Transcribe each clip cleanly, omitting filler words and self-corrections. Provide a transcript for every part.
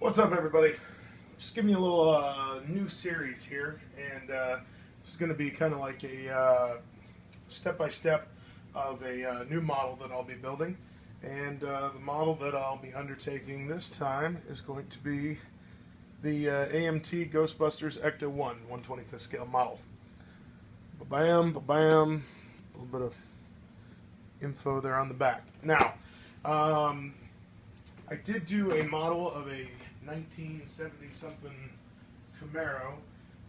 What's up, everybody? Just giving you a little new series here, and this is going to be kind of like a step-by-step of a new model that I'll be building. And the model that I'll be undertaking this time is going to be the AMT Ghostbusters ecto 125th scale model. Ba-bam, ba-bam, a little bit of info there on the back. Now, I did do a model of a 1970-something Camaro,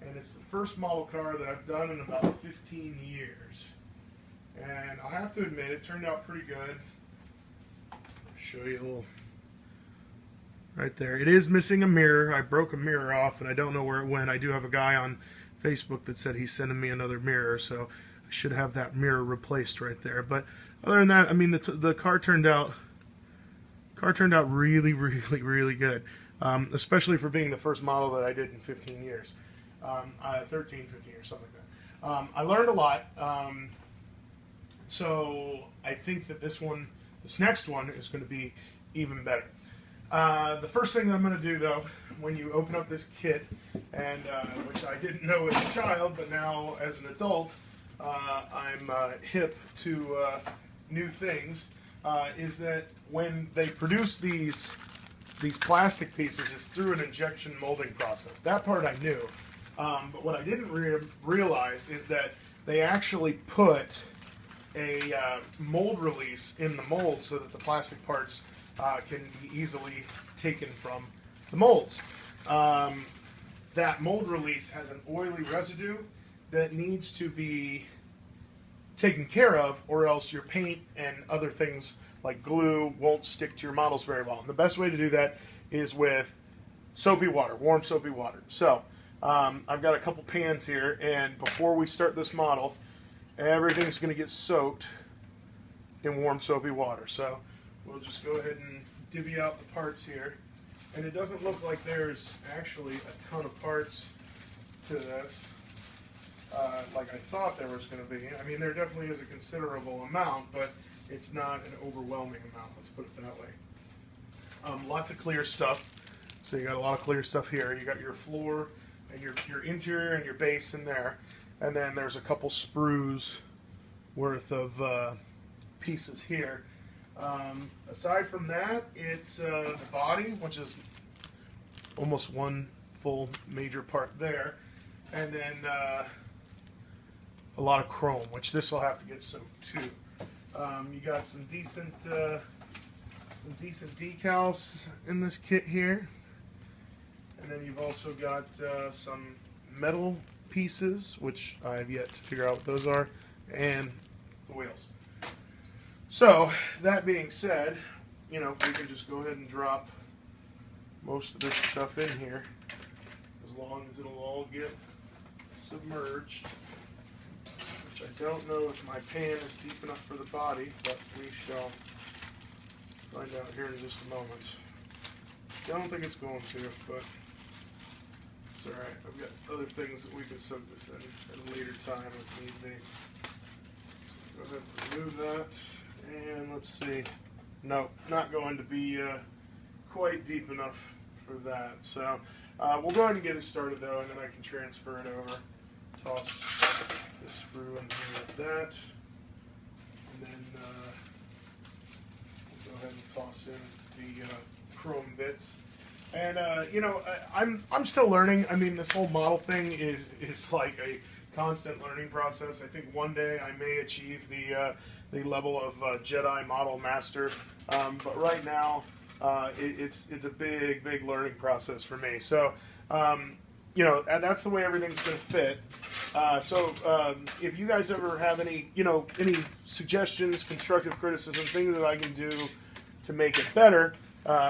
and it's the first model car that I've done in about 15 years. And I have to admit, it turned out pretty good. I'll show you a little. Right there. It is missing a mirror. I broke a mirror off, and I don't know where it went. I do have a guy on Facebook that said he's sending me another mirror, so I should have that mirror replaced right there. But other than that, I mean, the car turned out really, really, really good. Especially for being the first model that I did in 15 years. 13, 15 years, something like that. I learned a lot. So I think that this next one is going to be even better. The first thing that I'm going to do, though, when you open up this kit, and which I didn't know as a child, but now as an adult, I'm hip to new things, is that when they produce these plastic pieces, it's through an injection molding process. That part I knew. But what I didn't realize is that they actually put a mold release in the mold so that the plastic parts can be easily taken from the molds. That mold release has an oily residue that needs to be taken care of, or else your paint and other things like glue won't stick to your models very well. And the best way to do that is with soapy water, warm soapy water. So I've got a couple pans here, and before we start this model, everything's going to get soaked in warm soapy water. So we'll just go ahead and divvy out the parts here. And it doesn't look like there's actually a ton of parts to this, like I thought there was going to be. I mean, there definitely is a considerable amount, but it's not an overwhelming amount, let's put it that way. Lots of clear stuff. So you got a lot of clear stuff here. You got your floor and your interior and your base in there. And then there's a couple sprues worth of pieces here. Aside from that, it's the body, which is almost one full major part there. And then a lot of chrome, which this will have to get soaked too. You got some decent decals in this kit here, and then you've also got some metal pieces, which I've yet to figure out what those are, and the wheels. So that being said, you know, we can just go ahead and drop most of this stuff in here, as long as it'll all get submerged. I don't know if my pan is deep enough for the body, but we shall find out here in just a moment. I don't think it's going to, but it's alright. I've got other things that we can soak this in at a later time if need be. So go ahead and remove that, and let's see. No, not going to be quite deep enough for that. So we'll go ahead and get it started though, and then I can transfer it over. Toss the screw in here like that, and then we'll go ahead and toss in the chrome bits. And you know, I'm still learning. I mean, this whole model thing is like a constant learning process. I think one day I may achieve the level of Jedi model master, but right now it's a big learning process for me. So. You know, and that's the way everything's going to fit. So if you guys ever have any suggestions, constructive criticism, things that I can do to make it better,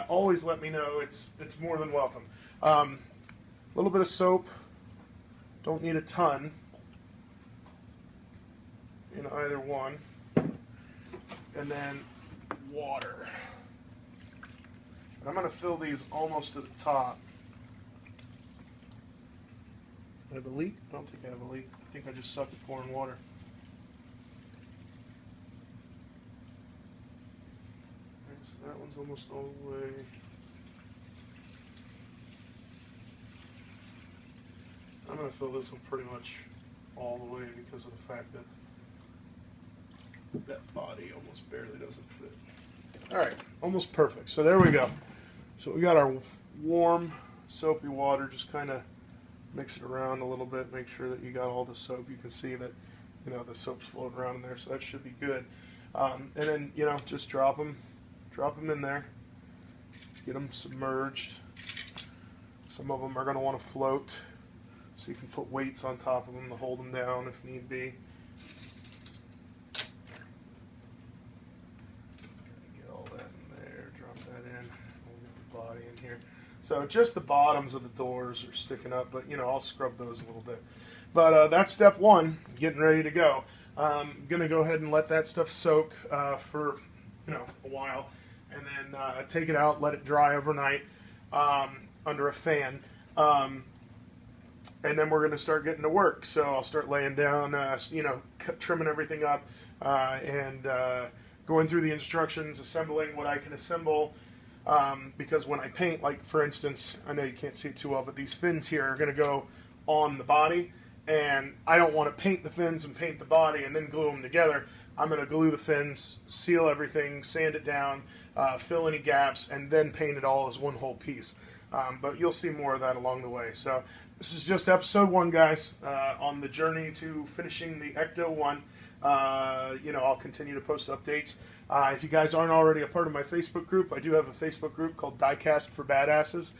always let me know. It's more than welcome. A little bit of soap. Don't need a ton in either one. And then water. I'm going to fill these almost to the top. I have a leak? I don't think I have a leak. I think I just suck at pouring water. So that one's almost all the way going to fill this one pretty much all the way because of the fact that that body almost barely doesn't fit. All right, almost perfect. So there we go. So we got our warm, soapy water. Just kind of mix it around a little bit. Make sure that you got all the soap. You can see that, you know, the soap's floating around in there, so that should be good. And then, you know, just drop them in there. Get them submerged. Some of them are going to want to float, so you can put weights on top of them to hold them down if need be. Get all that in there. Drop that in. We'll get the body in here. So just the bottoms of the doors are sticking up, but you know, I'll scrub those a little bit. But that's step one, getting ready to go. I'm gonna go ahead and let that stuff soak for, you know, a while, and then take it out, let it dry overnight under a fan, and then we're gonna start getting to work. So I'll start laying down, you know, trimming everything up, and going through the instructions, assembling what I can assemble. Because when I paint, like for instance, I know you can't see it too well, but these fins here are going to go on the body, and I don't want to paint the fins and paint the body and then glue them together. I'm going to glue the fins, seal everything, sand it down, fill any gaps, and then paint it all as one whole piece. But you'll see more of that along the way. So this is just episode 1, guys, on the journey to finishing the Ecto 1. You know, I'll continue to post updates. If you guys aren't already a part of my Facebook group, I do have a Facebook group called Diecast for Badasses.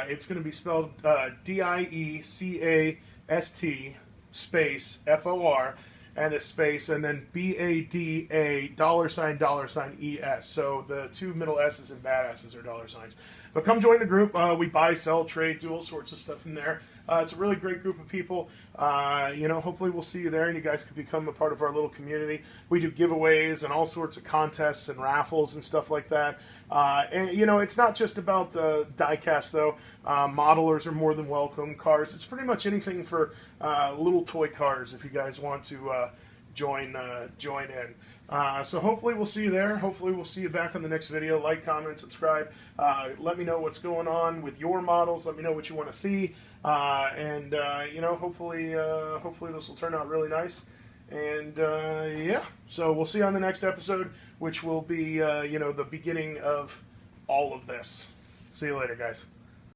It's going to be spelled D-I-E-C-A-S-T space F-O-R and a space and then B-A-D-A $$E-S. So the 2 middle S's in badasses are $signs. But come join the group. We buy, sell, trade, do all sorts of stuff in there. It's a really great group of people. You know, hopefully we'll see you there and you guys can become a part of our little community. We do giveaways and all sorts of contests and raffles and stuff like that. And, you know, it's not just about diecast, though. Modelers are more than welcome. Cars, it's pretty much anything for little toy cars if you guys want to join in. So hopefully we'll see you there. Hopefully we'll see you back on the next video. Like, comment, subscribe. Let me know what's going on with your models. Let me know what you want to see. And you know, hopefully this will turn out really nice. And yeah, so we'll see you on the next episode, which will be you know, the beginning of all of this. See you later, guys.